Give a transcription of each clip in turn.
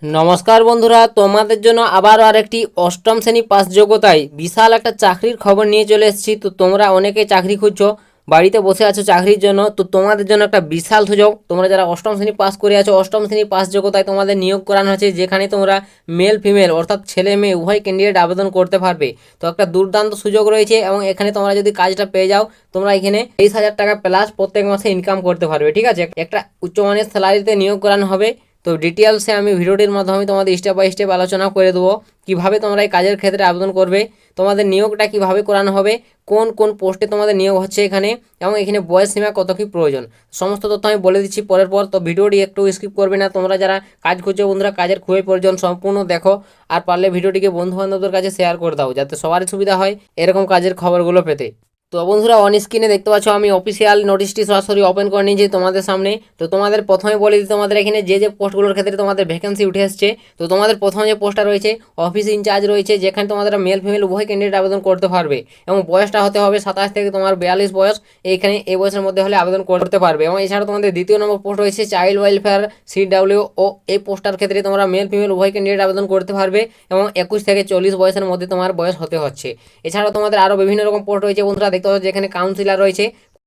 নমস্কার বন্ধুরা, তোমাদের জন্য আবারও আরেকটি অষ্টম শ্রেণী পাস যোগ্যতায় বিশাল একটা চাকরির খবর নিয়ে চলে এসেছি। তো তোমরা অনেকেই চাকরি খুঁজছো, বাড়িতে বসে আছো চাকরির জন্য, তো তোমাদের জন্য একটা বিশাল সুযোগ। তোমরা যারা অষ্টম শ্রেণী পাস করে আছো, অষ্টম শ্রেণী পাস যোগ্যতায় তোমাদের নিয়োগ করানো হয়েছে, যেখানে তোমরা মেল ফিমেল অর্থাৎ ছেলে মেয়ে উভয় ক্যান্ডিডেট আবেদন করতে পারবে। তো একটা দুর্দান্ত সুযোগ রয়েছে এবং এখানে তোমরা যদি কাজটা পেয়ে যাও, তোমরা এখানে 23,000 টাকা প্লাস প্রত্যেক মাসে ইনকাম করতে পারবে। ঠিক আছে, একটা উচ্চমানের স্যালারিতে নিয়োগ করানো হবে। তো ডিটেলসে আমি ভিডিওটির মাধ্যমে তোমাদের স্টেপ বাই স্টেপ আলোচনা করে দেবো কীভাবে তোমরা এই কাজের ক্ষেত্রে আবেদন করবে, তোমাদের নিয়োগটা কিভাবে করানো হবে, কোন কোন পোস্টে তোমাদের নিয়োগ হচ্ছে এখানে, এবং এখানে বয়স সীমা কত কী প্রয়োজন, সমস্ত তথ্য আমি বলে দিচ্ছি পরের পর। তো ভিডিওটি একটু স্কিপ করবে না। তোমরা যারা কাজ খুঁজছো বন্ধুরা, কাজের খুবই প্রয়োজন, সম্পূর্ণ দেখো। আর পারলে ভিডিওটিকে বন্ধুবান্ধবদের কাছে শেয়ার করে দাও, যাতে সবারই সুবিধা হয় এরকম কাজের খবরগুলো পেতে। তো বন্ধুরা, অন স্ক্রিনে দেখতে পাচ্ছ আমি অফিসিয়াল নোটিশটি সরাসরি ওপেন করে নিয়েছি তোমাদের সামনে। তো তোমাদের প্রথমে বলে দিই, তোমাদের এখানে যে যে পোস্টগুলোর ক্ষেত্রে তোমাদের ভ্যাকেন্সি উঠে আসছে। তো তোমাদের প্রথমে যে পোস্টটা রয়েছে অফিস ইনচার্জ রয়েছে, যেখানে তোমাদের মেল ফিমেল উভয় ক্যান্ডিডেট আবেদন করতে পারবে এবং বয়সটা হতে হবে 27 থেকে তোমার 42 বয়স। এইখানে এই বয়সের মধ্যে হলে আবেদন করতে পারবে। এবং এছাড়া তোমাদের দ্বিতীয় নম্বর পোস্ট রয়েছে চাইল্ড ওয়েলফেয়ার CW, ও এই পোস্টার ক্ষেত্রে তোমরা মেল ফিমেল উভয় ক্যান্ডিডেট আবেদন করতে পারবে এবং 21 থেকে 40 বয়সের মধ্যে তোমার বয়স হতে হচ্ছে। এছাড়াও তোমাদের আরও বিভিন্ন রকম পোস্ট রয়েছে বন্ধুরা, দেখতে পাচ্ছ যেখানে কাউন্সিলর রয়েছে,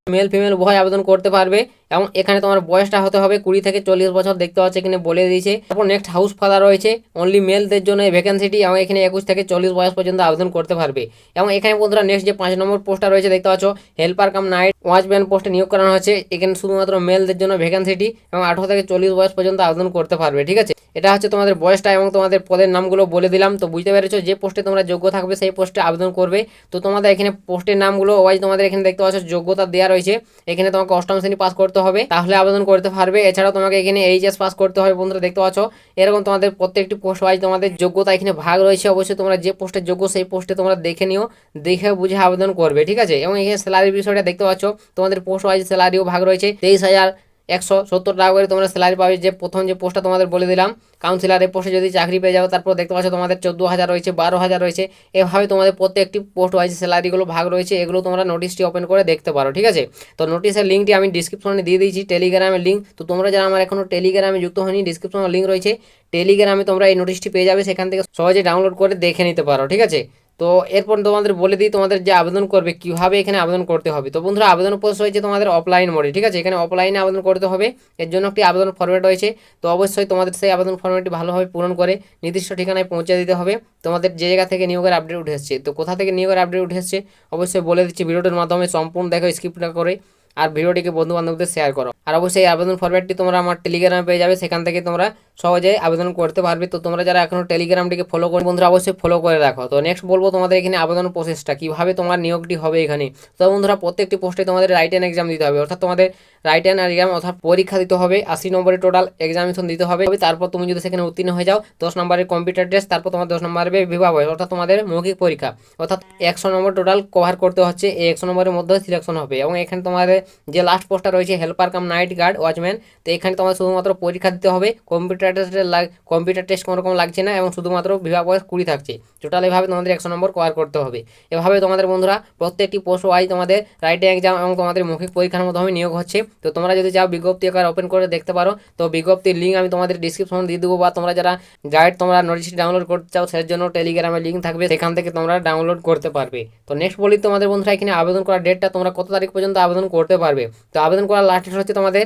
মেল ফিমেল উভয় আবেদন করতে পারবে এবং এখানে তোমার বয়সটা হতে হবে 20 থেকে 40 বছর, দেখতে পাচ্ছ এখানে বলে দিয়েছে। তারপর নেক্সট হাউস ফাদার রয়েছে, অনলি মেলদের জন্য এই ভ্যাকেন্সিটি, এবং এখানে 21 থেকে 40 বয়স পর্যন্ত আবেদন করতে পারবে। এবং এখানে বন্ধুরা নেক্সট যে 5 নম্বর পোস্টটা রয়েছে, দেখতে পাচ্ছ হেল্পার কাম নাইট ওয়াচম্যান পোস্টে নিয়োগ করানো হয়েছে। এখানে শুধুমাত্র মেলদের জন্য ভ্যাকেন্সিটি এবং 18 থেকে 40 বয়স পর্যন্ত আবেদন করতে পারবে। ঠিক আছে, এটা হচ্ছে তোমাদের বয়সটা এবং তোমাদের পদের নামগুলো বলে দিলাম। তো বুঝতে পেরেছো, যে পোস্টে তোমরা যোগ্য থাকবে সেই পোস্টে আবেদন করবে। তো তোমাদের এখানে পোস্টের নামগুলো ওয়াইজ তোমাদের এখানে দেখতে পাচ্ছ যোগ্যতা দেওয়া রয়েছে। এখানে তোমাকে অষ্টম শ্রেণী পাস করতে হবে, তাহলে আবেদন করতে পারবে। এছাড়াও তোমাকে এখানে HS পাস করতে হবে বন্ধুরা, দেখতে পাচ্ছ এরকম তোমাদের প্রত্যেকটি পোস্ট ওয়াইজ তোমাদের যোগ্যতা এখানে ভাগ রয়েছে। অবশ্যই তোমরা যে পোস্টে যোগ্য সেই পোস্টে তোমরা দেখে নিও, দেখে বুঝে আবেদন করবে। ঠিক আছে, এবং এখানে স্যালারির বিষয়টা দেখতে পাচ্ছ তোমাদের পোস্ট ওয়াইজ স্যালারিও ভাগ রয়েছে। 23,170 টাকা করে তোমরা স্যালারি পাবে। যে প্রথম যে পোস্টটা তোমাদের বলে দিলাম কাউন্সিলারের পোস্টে যদি চাকরি পেয়ে যাও, তারপর দেখতে পাচ্ছ তোমাদের 14,000 রয়েছে, 12,000 রয়েছে। এভাবে তোমাদের প্রত্যেকটি পোস্ট ওয়াইজ স্যালারিগুলো ভাগ রয়েছে। এগুলো তোমরা নোটিশটি ওপেন করে দেখতে পারো। ঠিক আছে, তো নোটিশের লিঙ্কটি আমি ডিসক্রিপশনে দিয়ে দিয়েছি, টেলিগ্রামের লিঙ্ক। তো তোমরা যারা আমার এখনও টেলিগ্রামে যুক্ত হয়নি, ডিসক্রিপশনে লিঙ্ক রয়েছে, টেলিগ্রামে তোমরা এই নোটিশটি পেয়ে যাবে, সেখান থেকে সহজে ডাউনলোড করে দেখে নিতে পারো। ঠিক আছে, তো এরপর তোমাদের বলে দিই তোমাদের যে আবেদন করবে কীভাবে এখানে আবেদন করতে হবে। তো বন্ধুরা, আবেদন প্রসেস হয়েছে তোমাদের অফলাইন মোডে। ঠিক আছে, এখানে অফলাইনে আবেদন করতে হবে, এর জন্য একটি আবেদন ফরম্যাট রয়েছে। তো অবশ্যই তোমাদের সেই আবেদন ফরম্যাটটি ভালোভাবে পূরণ করে নির্দিষ্ট ঠিকানায় পৌঁছে দিতে হবে। তোমাদের যে জায়গা থেকে নিয়োগের আপডেট উঠে এসেছে, তো কোথা থেকে নিয়োগের আপডেট উঠে এসেছে অবশ্যই বলে দিচ্ছি ভিডিওটির মাধ্যমে, সম্পূর্ণ দেখো স্কিপ না করে, আর ভিডিওটিকে বন্ধু বান্ধবদের শেয়ার করো। আর অবশ্যই আবেদন ফরম্যাটটি তোমরা আমার টেলিগ্রামে পেয়ে যাবে, সেখান থেকে তোমরা সহজে আবেদন করতে পারবে। তো তোমরা যারা এখনো টেলিগ্রামটিকে ফলো করে বন্ধুরা অবশ্যই ফলো করে রাখো। তো নেক্সট বলবো তোমাদের এখানে আবেদন প্রসেসটা কীভাবে তোমার নিয়োগটি হবে এখানে। তো বন্ধুরা, প্রত্যেকটি পোস্টে তোমাদের রাইটেন এক্সাম দিতে হবে, অর্থাৎ তোমাদের রাইটেন এক্সাম অর্থাৎ পরীক্ষা দিতে হবে। 80 নম্বরের টোটাল এক্সামিনেশন দিতে হবে। তারপর তুমি যদি সেখানে উত্তীর্ণ হয়ে যাও, 10 নম্বরের কম্পিউটার টেস্ট, তারপর তোমার 10 নম্বরের বিভাগ হয়, অর্থাৎ তোমাদের মৌখিক পরীক্ষা, অর্থাৎ 100 নম্বর টোটাল কভার করতে হচ্ছে। এই 100 নম্বরের মধ্যে সিলেকশন হবে। এবং এখানে তোমাদের যে লাস্ট পোস্টটা রয়েছে helper cum night guard watchman, তো এখানে তোমার শুধুমাত্র পরীক্ষা দিতে হবে। কম্পিউটার টেস্ট কোনো রকম লাগছে না এবং শুধুমাত্র বিভাগ বয়স 20 থাকছে। টোটাল এভাবে তোমাদের 100 নম্বর কভার করতে হবে। এভাবে তোমাদের বন্ধুরা প্রত্যেকটি পোস্ট ওয়াইজ তোমাদের রাইটিং এক্সাম এবং তোমাদের মৌখিক পরীক্ষার মাধ্যমে নিয়োগ হচ্ছে। তো তোমরা যদি চাও বিজ্ঞপ্তি একবার ওপেন করে দেখতে পারো। তো বিজ্ঞপ্তির লিঙ্ক আমি তোমাদের ডিসক্রিপশনে দিয়ে দেবো, বা তোমরা যারা গাইড তোমরা নোটিশটি ডাউনলোড করতে চাও সেই জন্য টেলিগ্রামের লিঙ্ক থাকবে, সেখান থেকে তোমরা ডাউনলোড করতে পারবে। তো নেক্সট বলি তোমাদের বন্ধুরা এখানে আবেদন করার ডেটটা, তোমরা কত তারিখ পর্যন্ত আবেদন করতে পারবে। তো আবেদন করার লাস্ট ডেট হচ্ছে তোমাদের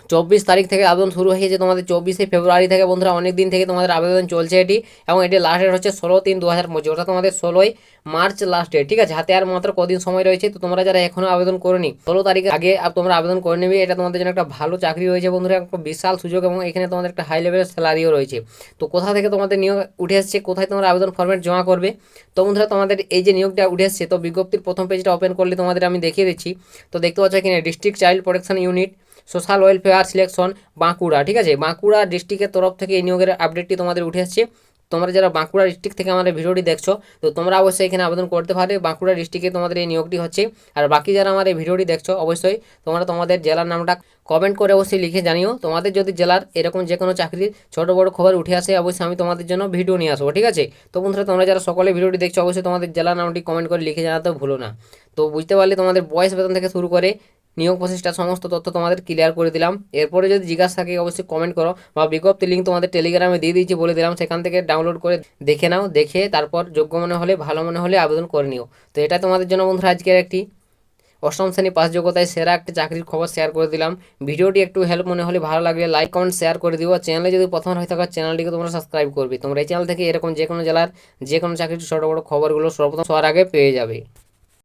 24 তারিখ থেকে আবেদন শুরু হয়েছে তোমাদের 24শে ফেব্রুয়ারি থেকে বন্ধুরা, অনেক দিন থেকে তোমাদের আবেদন চলছে এটি। এবং এটি লাস্ট ডেট হচ্ছে 16/3/2025, অর্থাৎ তোমাদের 16ই মার্চ লাস্ট ডেট। ঠিক আছে, হাতে আর মাত্র কদিন সময় রয়েছে। তো তোমরা যারা এখনও আবেদন করোনি 16 তারিখের আগে তোমরা আবেদন করে নেবে। এটা তোমাদের জন্য একটা ভালো চাকরি রয়েছে বন্ধুরা, একটা বিশাল সুযোগ, এবং এখানে তোমাদের একটা হাই লেভেলের স্যালারিও রয়েছে। তো কোথা থেকে তোমাদের নিয়োগ উঠে এসছে, কোথায় তোমরা আবেদন ফরম্যাট জমা করবে। তো বন্ধুরা, তোমাদের এই যে নিয়োগটা উঠে এসছে, তো বিজ্ঞপ্তির প্রথম পেজটা ওপেন করলে তোমাদের আমি দেখিয়ে দিচ্ছি। তো দেখতে পাচ্ছ এখানে district child protection unit social welfare selection Bankura. ঠিক আছে, বাঁকুড়া ডিস্ট্রিক্টের তরফ থেকে এই নিয়োগের আপডেটটি তোমাদের উঠে আসছে। তোমরা যারা বাঁকুড়া ডিস্ট্রিক্ট থেকে আমাদের ভিডিওটি দেখছো, তো তোমরা অবশ্যই এখানে আবেদন করতে পারবে। বাঁকুড়া ডিস্ট্রিক্টে তোমাদের এই নিয়োগটি হচ্ছে। আর বাকি যারা আমার এই ভিডিওটি দেখছো, অবশ্যই তোমরা তোমাদের জেলার নামটা কমেন্ট করে অবশ্যই লিখে জানিও। তোমাদের যদি জেলার এরকম যে কোনো চাকরির ছোটো বড়ো খবর উঠে আসে, অবশ্যই আমি তোমাদের জন্য ভিডিও নিয়ে আসবো। ঠিক আছে, তো বন্ধুরা তোমরা যারা সকলে ভিডিওটি দেখছো, অবশ্যই তোমাদের জেলার নামটি কমেন্ট করে লিখে জানাতে ভুলো না। তো বুঝতে পারলে তোমাদের বয়স বেতন থেকে শুরু করে নিয়োগ প্রসেসটা সমস্ত তথ্য তোমাদের ক্লিয়ার করে দিলাম। এরপরে যদি জিজ্ঞাসা থাকে অবশ্যই কমেন্ট করো, বা বিজ্ঞপ্তি লিঙ্ক তোমাদের টেলিগ্রামে দিয়ে দিয়েছি বলে দিলাম, সেখান থেকে ডাউনলোড করে দেখে নাও, দেখে তারপর যোগ্য মনে হলে ভালো মনে হলে আবেদন করে নিও। তো এটা তোমাদের জন্য বন্ধুরা আজকের একটি অষ্টম শ্রেণী পাস যোগ্যতায় সেরা একটি চাকরির খবর শেয়ার করে দিলাম। ভিডিওটি একটু হেল্প মনে হলে ভালো লাগলে লাইক কমেন্ট শেয়ার করে দিও। চ্যানেলে যদি প্রথম হয়ে থাকো চ্যানেলটিকে তোমরা সাবস্ক্রাইব করবে। তোমরা এই চ্যানেল থেকে এরকম যে কোনো জেলার যে কোনো চাকরির ছোটো বড়ো খবরগুলো সর্বপ্রথম সবার আগে পেয়ে যাবে।